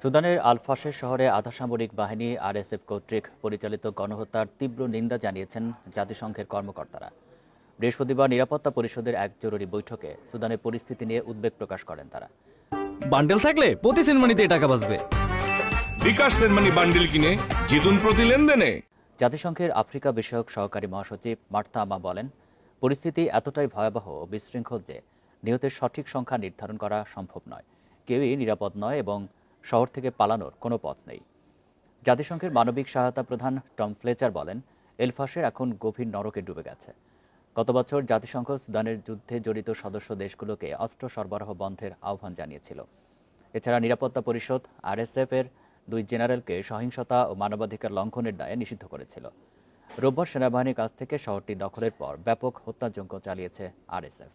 সুদানের আল-ফাশের শহরে আধাসামরিক বাহিনী আরএসএফ কর্তৃক পরিচালিত গণহত্যার তীব্র নিন্দা জানিয়েছেন জাতিসংঘের কর্মকর্তারা। বৃহস্পতিবার নিরাপত্তা পরিষদের এক জরুরি বৈঠকে সুদানের পরিস্থিতি নিয়ে উদ্বেগ প্রকাশ করেন তারা। বান্ডেল থাকলে প্রতি সেনমানিতে টাকা বাঁচবে। বিকাশ সেনমানি বান্ডেল কিনে জিতুন প্রতি লেনদেনে। জাতিসংঘের আফ্রিকা বিষয়ক সহকারী মহাসচিব মার্থা আমা বলেন, পরিস্থিতি এতটাই ভয়াবহ ও বিশৃঙ্খল যে নিহতের সঠিক সংখ্যা নির্ধারণ করা সম্ভব নয়। কেউই নিরাপদ নয় এবং শহর থেকে পালানোর কোনো পথ নেই। জাতিসংঘের মানবিক সহায়তা প্রধান টম ফ্লেচার বলেন, এলফাশের এখন গভীর নরকে ডুবে গেছে। গত বছর জাতিসংঘ সুদানের যুদ্ধে জড়িত সদস্য দেশগুলোকে অস্ত্র সরবরাহ বন্ধের আহ্বান জানিয়েছিল। এছাড়া নিরাপত্তা পরিষদ আরএসএফ এর 2 জেনারেলকে সহিংসতা ও মানবাধিকার লঙ্ঘনের দায়ে নিষিদ্ধ করেছিল। রোববার সেনাবাহিনীর কাছ থেকে শহরটি দখলের পর ব্যাপক হত্যাযজ্ঞ চালিয়েছে আরএসএফ।